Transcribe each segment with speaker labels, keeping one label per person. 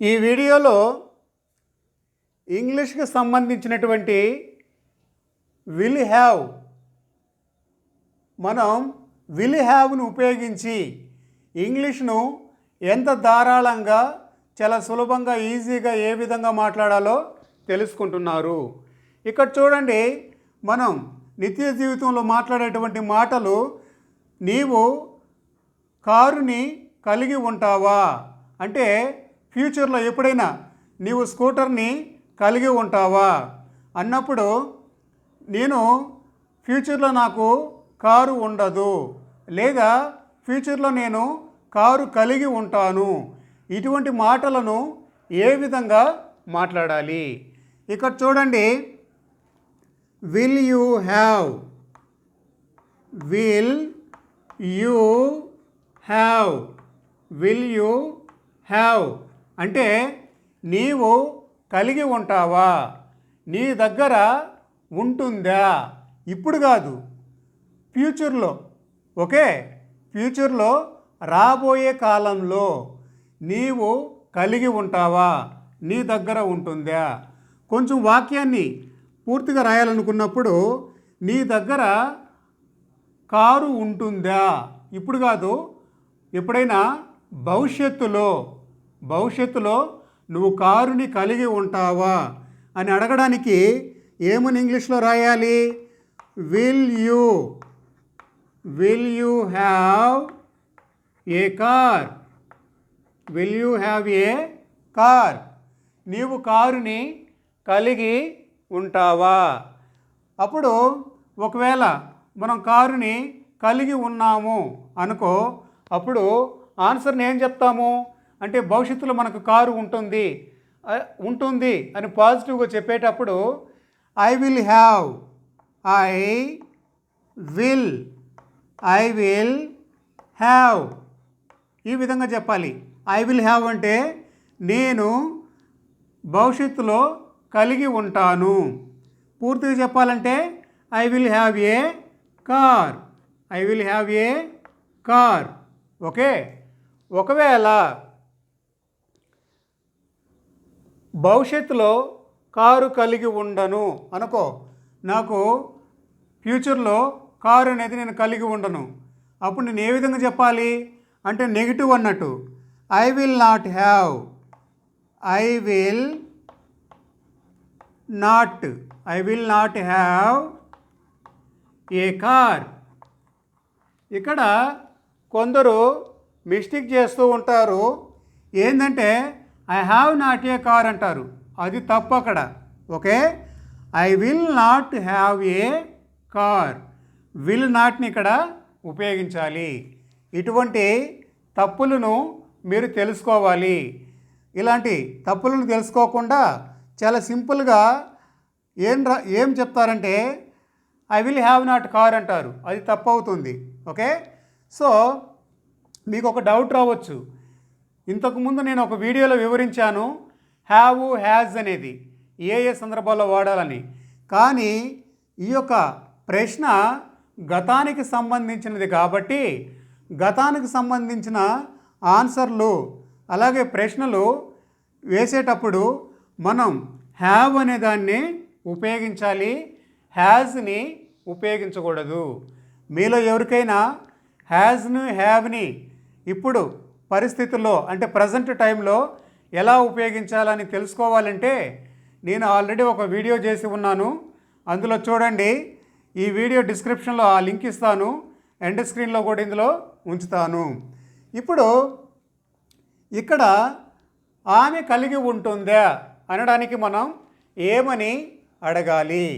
Speaker 1: ఈ వీడియోలో ఇంగ్లీష్కి సంబంధించినటువంటి విల్ హ్యావ్ మనం విల్ హ్యావ్ను ఉపయోగించి ఇంగ్లీష్ను ఎంత ధారాళంగా చాలా సులభంగా ఈజీగా ఏ విధంగా మాట్లాడాలో తెలుసుకుంటున్నారు. ఇక్కడ చూడండి, మనం నిత్య జీవితంలో మాట్లాడేటువంటి మాటలు, నీవు కారుని కలిగి ఉంటావా అంటే ఫ్యూచర్లో ఎప్పుడైనా నీవు స్కూటర్ని కలిగి ఉంటావా అన్నప్పుడు, నేను ఫ్యూచర్లో నాకు కారు ఉండదు, లేదా ఫ్యూచర్లో నేను కారు కలిగి ఉంటాను, ఇటువంటి మాటలను ఏ విధంగా మాట్లాడాలి. ఇక్కడ చూడండి, will you have, will you have, will you have అంటే నీవు కలిగి ఉంటావా, నీ దగ్గర ఉంటుందా, ఇప్పుడు కాదు ఫ్యూచర్లో. ఓకే, ఫ్యూచర్లో రాబోయే కాలంలో నీవు కలిగి ఉంటావా, నీ దగ్గర ఉంటుందా. కొంచెం వాక్యాన్ని పూర్తిగా రాయాలనుకున్నప్పుడు నీ దగ్గర కారు ఉంటుందా, ఇప్పుడు కాదు ఎప్పుడైనా భవిష్యత్తులో నువ్వు కారుని కలిగి ఉంటావా అని అడగడానికి ఏమని ఇంగ్లీష్లో రాయాలి? Will you have a car, will you have a car, నీవు కారుని కలిగి ఉంటావా. అప్పుడు ఒకవేళ మనం కారుని కలిగి ఉన్నాము అనుకో, అప్పుడు ఆన్సర్ని ఏం చెప్తాము అంటే భవిష్యత్తులో మనకు కారు ఉంటుంది అని పాజిటివ్గా చెప్పేటప్పుడు ఐ విల్ హ్యావ్ ఈ విధంగా చెప్పాలి. ఐ విల్ హ్యావ్ అంటే నేను భవిష్యత్తులో కలిగి ఉంటాను. పూర్తిగా చెప్పాలంటే I will have a car, I will have a car. Okay, ఒకవేళ భవిష్యత్తులో కారు కలిగి ఉండను అనుకో, నాకు ఫ్యూచర్లో కారు అనేది నేను కలిగి ఉండను, అప్పుడు నేను ఏ విధంగా చెప్పాలి అంటే నెగిటివ్ అన్నట్టు. I will not have a car. ఇక్కడ కొందరు మిస్టేక్ చేస్తూ ఉంటారు. ఏంటంటే I have not a car అంటారు, అది తప్పు అక్కడ. Okay, I will not have a car, will నాట్ని ఇక్కడ ఉపయోగించాలి. ఇటువంటి తప్పులను మీరు తెలుసుకోవాలి. ఇలాంటి తప్పులను తెలుసుకోకుండా చాలా సింపుల్గా ఏం చెప్తారంటే I will have not car అంటారు, అది తప్పు అవుతుంది. ఓకే, సో మీకు ఒక డౌట్ రావచ్చు, ఇంతకుముందు నేను ఒక వీడియోలో వివరించాను హ్యావ్ హ్యాజ్ అనేది ఏ సందర్భాల్లో వాడాలని. కానీ ఈ యొక్క ప్రశ్న గతానికి సంబంధించినది కాబట్టి గతానికి సంబంధించిన ఆన్సర్లు అలాగే ప్రశ్నలు వేసేటప్పుడు మనం హ్యావ్ అనే దాన్ని ఉపయోగించాలి, హ్యాజ్ని ఉపయోగించకూడదు. మీలో ఎవరికైనా హ్యాజ్ను హ్యావ్ని ఇప్పుడు పరిస్థితుల్లో అంటే ప్రజెంట్ టైంలో ఎలా ఉపయోగించాలని తెలుసుకోవాలంటే నేను ఆల్రెడీ ఒక వీడియో చేసి ఉన్నాను, అందులో చూడండి. ఈ వీడియో డిస్క్రిప్షన్లో ఆ లింక్ ఇస్తాను, ఎండ్ స్క్రీన్లో కూడా ఇందులో ఉంచుతాను. ఇప్పుడు ఇక్కడ ఆమె కలిగి ఉంటుందా అనడానికి మనం ఏమని అడగాలి?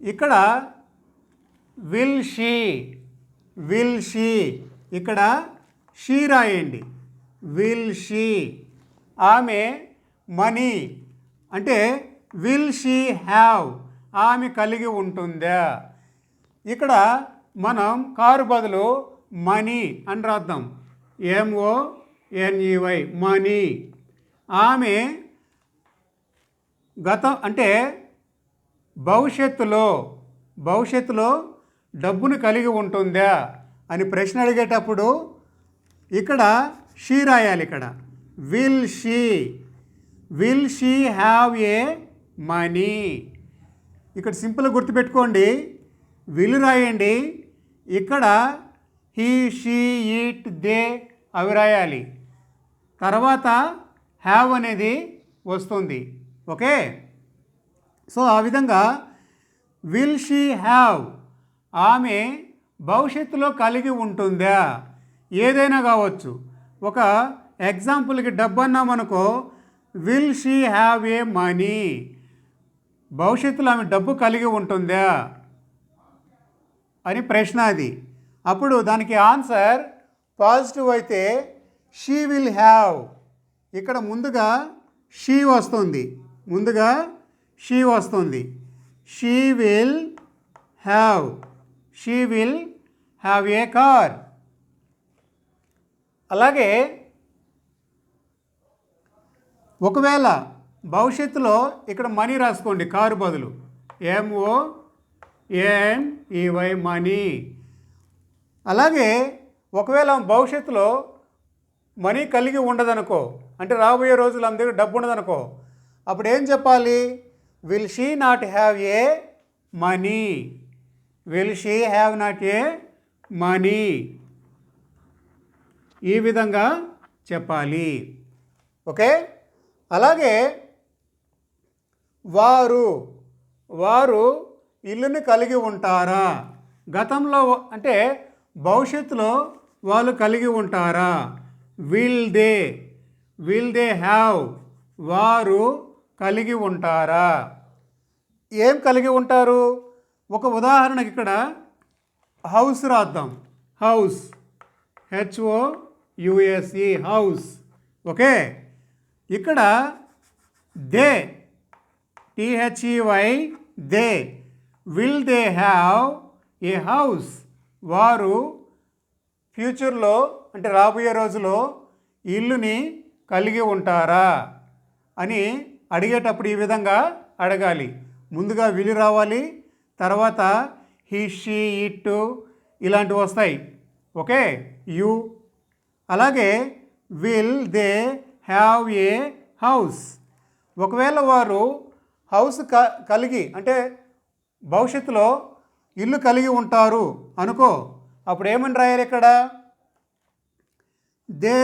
Speaker 1: ఇక్కడ విల్ షీ ఇక్కడ షీ రాయండి. Will she. ఆమె మనీ అంటే విల్ షీ హ్యావ్, ఆమె కలిగి ఉంటుందా. ఇక్కడ మనం కారు బదులు మనీ అని రాద్దాం, MONEY మనీ. ఆమె అంటే భవిష్యత్తులో డబ్బును కలిగి ఉంటుందా అని ప్రశ్న అడిగేటప్పుడు ఇక్కడ షీ రాయాలి. ఇక్కడ will she have a money. ఇక్కడ సింపుల్గా గుర్తుపెట్టుకోండి, విల్ రాయండి, ఇక్కడ హీ షీ ఇట్ దే అవి రాయాలి, తర్వాత హ్యావ్ అనేది వస్తుంది. ఓకే, సో ఆ విధంగా విల్ షీ హ్యావ్ ఆమె భవిష్యత్తులో కలిగి ఉంటుందా, ఏదైనా కావచ్చు. ఒక ఎగ్జాంపుల్కి డబ్బు అన్నామనుకో, will she have a money, భవిష్యత్తులో ఆమె డబ్బు కలిగి ఉంటుందా అని ప్రశ్న అది. అప్పుడు దానికి ఆన్సర్ పాజిటివ్ అయితే షీ విల్ హ్యావ్, ఇక్కడ ముందుగా షీ వస్తుంది, she will have a car. అలాగే ఒకవేళ భవిష్యత్తులో ఇక్కడ మనీ రాసుకోండి, కారు బదులు MONEY మనీ. అలాగే ఒకవేళ భవిష్యత్తులో మనీ కలిగి ఉండదనుకో, అంటే రాబోయే రోజులు ఆమె దగ్గర డబ్బు ఉండదనుకో, అప్పుడు ఏం చెప్పాలి? Will she not have a money, money, ఈ విధంగా చెప్పాలి. ఓకే, అలాగే వారు ఇల్లుని కలిగి ఉంటారా, గతంలో అంటే భవిష్యత్తులో వాళ్ళు కలిగి ఉంటారా. విల్ దే హ్యావ్, వారు కలిగి ఉంటారా. ఏం కలిగి ఉంటారు? ఒక ఉదాహరణకి ఇక్కడ హౌస్ రాద్దాం, HOUSE, హౌస్. ఓకే, ఇక్కడ THEY will they have a house, వారు ఫ్యూచర్లో అంటే రాబోయే రోజులో ఇల్లుని కలిగి ఉంటారా అని అడిగేటప్పుడు ఈ విధంగా అడగాలి. ముందుగా విల్ రావాలి, తర్వాత హీ షీ ఇట్ ఇలాంటివి వస్తాయి. Okay, you. అలాగే will they have a house, ఒకవేళ వారు హౌస్ కలిగి అంటే భవిష్యత్తులో ఇల్లు కలిగి ఉంటారు అనుకో, అప్పుడు ఏమని రాయాలి ఇక్కడ? They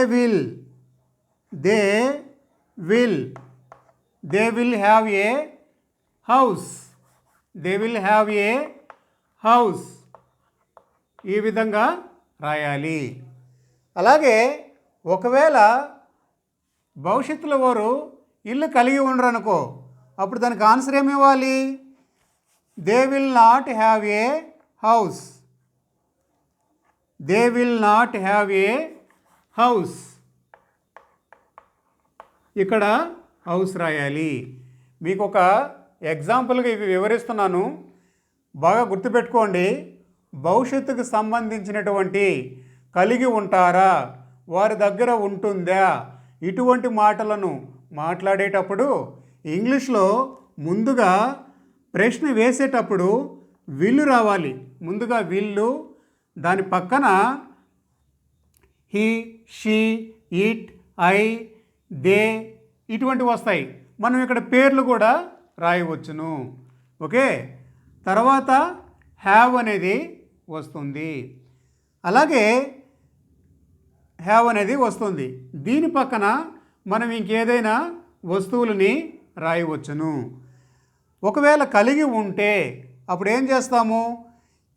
Speaker 1: will have a house, ఈ విధంగా రాయాలి. అలాగే ఒకవేళ భవిష్యత్తులో వారు ఇల్లు కలిగి ఉండరు అనుకో, అప్పుడు దానికి ఆన్సర్ ఏమి ఇవ్వాలి? They will not have a house, ఇక్కడ హౌస్ రాయాలి. మీకు ఒక ఎగ్జాంపుల్గా ఇవి వివరిస్తున్నాను, బాగా గుర్తుపెట్టుకోండి. భవిష్యత్తుకు సంబంధించినటువంటి కలిగి ఉంటారా, వారి దగ్గర ఉంటుందా, ఇటువంటి మాటలను మాట్లాడేటప్పుడు ఇంగ్లీష్లో ముందుగా ప్రశ్న వేసేటప్పుడు విల్లు రావాలి. ముందుగా విల్లు, దాని పక్కన he, she, it, I, they ఇటువంటివి వస్తాయి. మనం ఇక్కడ పేర్లు కూడా రాయవచ్చును. ఓకే, తర్వాత హ్యావ్ అనేది వస్తుంది. అలాగే హ్యావ్ అనేది వస్తుంది, దీని పక్కన మనం ఇంకేదైనా వస్తువులని రాయవచ్చును. ఒకవేళ కలిగి ఉంటే అప్పుడు ఏం చేస్తాము?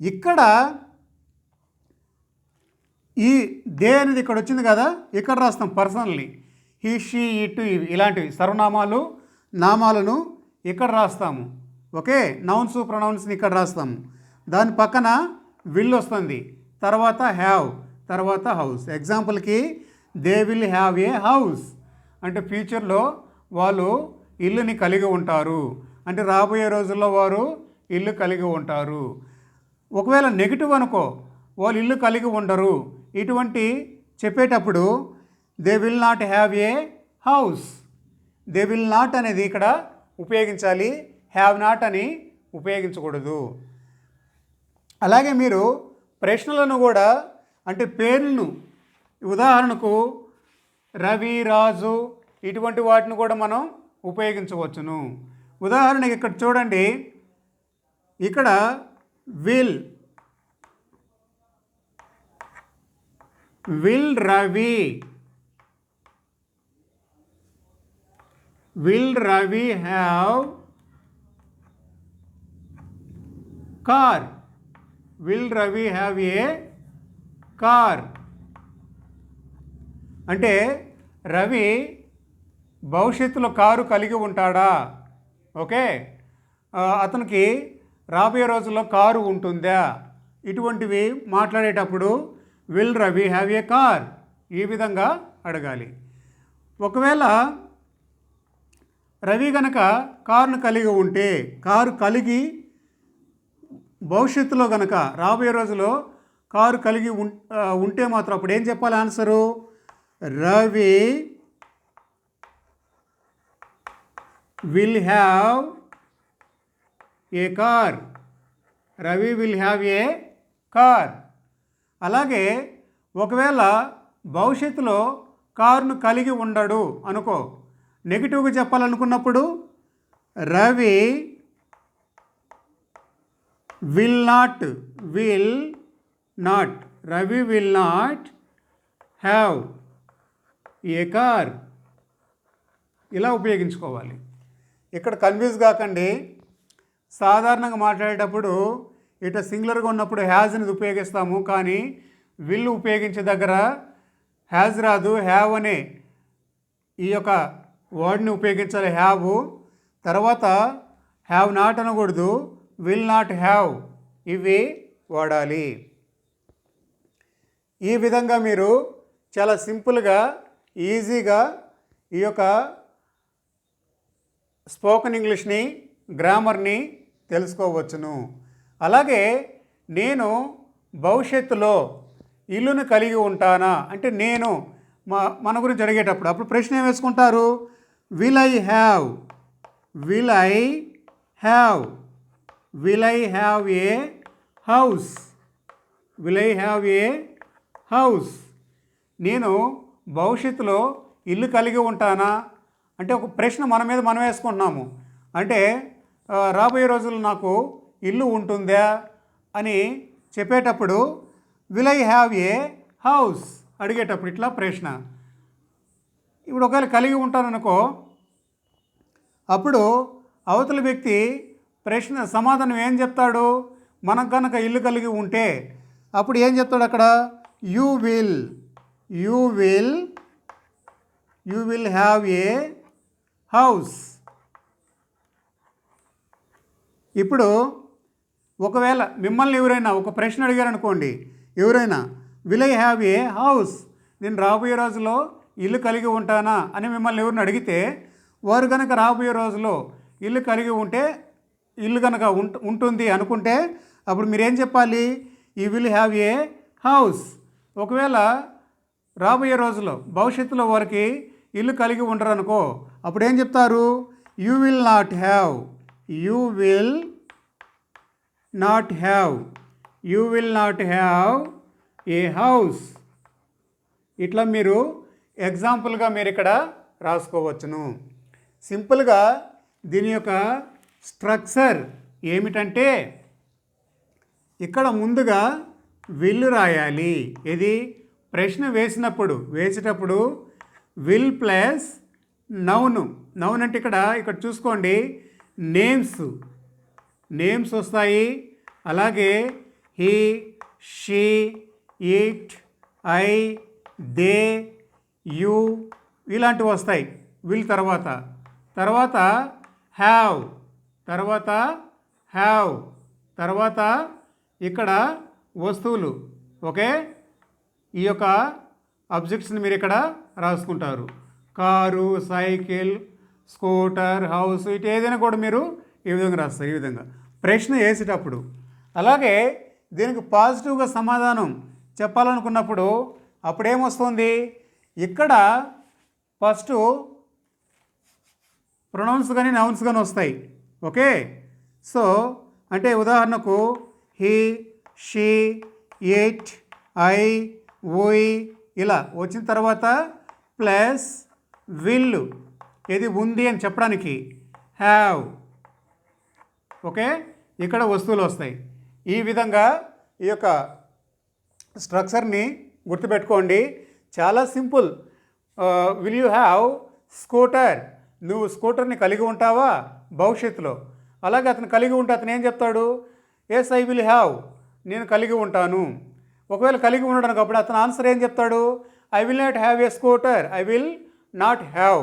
Speaker 1: ఇక్కడ ఈ దే అనేది ఇక్కడ వచ్చింది కదా, ఇక్కడ రాస్తాం పర్సనల్ని. హీ, షీ, ఇట్ ఇలాంటివి సర్వనామాలు, నామాలను ఇక్కడ రాస్తాము. ఓకే, నౌన్స్, ప్రొనౌన్స్ని ఇక్కడ రాస్తాము. దాని పక్కన విల్ వస్తుంది, తర్వాత హ్యావ్, తర్వాత హౌస్. ఎగ్జాంపుల్కి they will have a house అంటే ఫ్యూచర్లో వాళ్ళు ఇల్లుని కలిగి ఉంటారు, అంటే రాబోయే రోజుల్లో వారు ఇల్లు కలిగి ఉంటారు. ఒకవేళ నెగిటివ్ అనుకో, వాళ్ళు ఇల్లు కలిగి ఉండరు, ఇటువంటి చెప్పేటప్పుడు they will not have a house, they will not అనేది ఇక్కడ ఉపయోగించాలి, హ్యావ్ నాట్ అని ఉపయోగించకూడదు. అలాగే మీరు ప్రశ్నలను కూడా అంటే పేర్లను, ఉదాహరణకు రవి, రాజు ఇటువంటి వాటిని కూడా మనం ఉపయోగించవచ్చును. ఉదాహరణకి ఇక్కడ చూడండి, ఇక్కడ will Ravi have car? Will Ravi have a car? అంటే రవి భవిష్యత్తులో కారు కలిగి ఉంటాడా? ఓకే, అతనికి రాబోయే రోజుల్లో కారు ఉంటుందా? ఇటువంటివి మాట్లాడేటప్పుడు will Ravi have a car ఈ విధంగా అడగాలి. ఒకవేళ రవి గనక కారును కలిగి ఉంటే, కారు కలిగి భవిష్యత్తులో గనక రాబోయే రోజుల్లో కారు కలిగి ఉంటే మాత్రం అప్పుడు ఏం చెప్పాలి answer? Ravi will have a car. Ravi will have a car. అలాగే ఒకవేళ భవిష్యత్తులో కారును కలిగి ఉండడు అనుకో, నెగిటివ్గా చెప్పాలనుకున్నప్పుడు Ravi will not Ravi will not have a car. ఇలా ఉపయోగించుకోవాలి. ఇక్కడ కన్ఫ్యూజ్ కాకండి. సాధారణంగా మాట్లాడేటప్పుడు ఇట్లా సింగులర్గా ఉన్నప్పుడు హ్యాజ్ అనేది ఉపయోగిస్తాము, కానీ విల్ ఉపయోగించే దగ్గర హ్యాజ్ రాదు, హ్యావ్ అనే ఈ యొక్క వర్డ్ని ఉపయోగించాలి. హ్యావ్ తర్వాత హ్యావ్ నాట్ అనకూడదు, విల్ నాట్ హ్యావ్ ఇవి వాడాలి. ఈ విధంగా మీరు చాలా సింపుల్గా ఈజీగా ఈ యొక్క స్పోకెన్ ఇంగ్లీష్ని, గ్రామర్ని తెలుసుకోవచ్చును. అలాగే నేను భవిష్యత్తులో ఇల్లును కలిగి ఉంటానా అంటే నేను మన గురించి అడిగేటప్పుడు అప్పుడు ప్రశ్న ఏం వేసుకుంటారు? Will I have a house? నేను భవిష్యత్తులో ఇల్లు కలిగి ఉంటానా అంటే ఒక ప్రశ్న మన మీద మనం వేసుకుంటున్నాము. అంటే రాబోయే రోజుల్లో నాకు ఇల్లు ఉంటుందా అని చెప్పేటప్పుడు will I have a house అడిగేటప్పుడు ఇట్లా ప్రశ్న. ఇప్పుడు ఒకవేళ కలిగి ఉంటాననుకో, అప్పుడు అవతల వ్యక్తి ప్రశ్న సమాధానం ఏం చెప్తాడు? మనకు కనుక ఇల్లు కలిగి ఉంటే అప్పుడు ఏం చెప్తాడు అక్కడ? You will have a house. ఇప్పుడు ఒకవేళ మిమ్మల్ని ఎవరైనా ఒక ప్రశ్న అడిగారు అనుకోండి, ఎవరైనా will I have a house, నేను రాబోయే రోజుల్లో ఇల్లు కలిగి ఉంటానా అని మిమ్మల్ని ఎవరిని అడిగితే, వారు కనుక రాబోయే రోజుల్లో ఇల్లు కలిగి ఉంటే, ఇల్లు కనుక ఉంటుంది అనుకుంటే అప్పుడు మీరేం చెప్పాలి? You will have a house. ఒకవేళ రాబోయే రోజుల్లో భవిష్యత్తులో వారికి ఇల్లు కలిగి ఉండరు అనుకో, అప్పుడు ఏం చెప్తారు? You will not have a house. ఇట్లా మీరు ఎగ్జాంపుల్గా మీరు ఇక్కడ రాసుకోవచ్చును. సింపుల్గా దీని యొక్క స్ట్రక్చర్ ఏమిటంటే, ఇక్కడ ముందుగా విల్ రాయాలి. ఇది ప్రశ్న వేసేటప్పుడు విల్ ప్లస్ నౌన్ అంటే ఇక్కడ చూసుకోండి, నేమ్స్ వస్తాయి. అలాగే he, she, it, I, they, you ఇలాంటివి వస్తాయి విల్ తర్వాత హ్యావ్, తర్వాత ఇక్కడ వస్తువులు. ఓకే, ఈ యొక్క ఆబ్జెక్ట్స్ని మీరు ఇక్కడ రాసుకుంటారు. కారు, సైకిల్, స్కూటర్, హౌస్ ఇటు ఏదైనా కూడా మీరు ఈ విధంగా రాస్తారు. ఈ విధంగా ప్రశ్న వేసేటప్పుడు. అలాగే దీనికి పాజిటివ్గా సమాధానం చెప్పాలనుకున్నప్పుడు అప్పుడేమొస్తుంది? ఇక్కడ ఫస్ట్ ప్రొనౌన్స్ కానీ నౌన్స్ కానీ వస్తాయి. ఓకే, సో అంటే ఉదాహరణకు he, she, it, I, we ఇలా వచ్చిన తర్వాత ప్లస్ విల్, ఇది ఉంది అని చెప్పడానికి హ్యావ్. ఓకే, ఇక్కడ వస్తువులు వస్తాయి. ఈ విధంగా ఈ యొక్క స్ట్రక్చర్ని గుర్తుపెట్టుకోండి, చాలా simple. Will you have scooter, నువ్వు స్కూటర్ని కలిగి ఉంటావా భవిష్యత్తులో. అలాగే అతను కలిగి ఉంటే అతను ఏం చెప్తాడు, ఎస్ ఐ విల్ హ్యావ్, నేను కలిగి ఉంటాను. ఒకవేళ కలిగి ఉండడానికి అప్పుడు అతను ఆన్సర్ ఏం చెప్తాడు, I will not have A scooter, I will not have.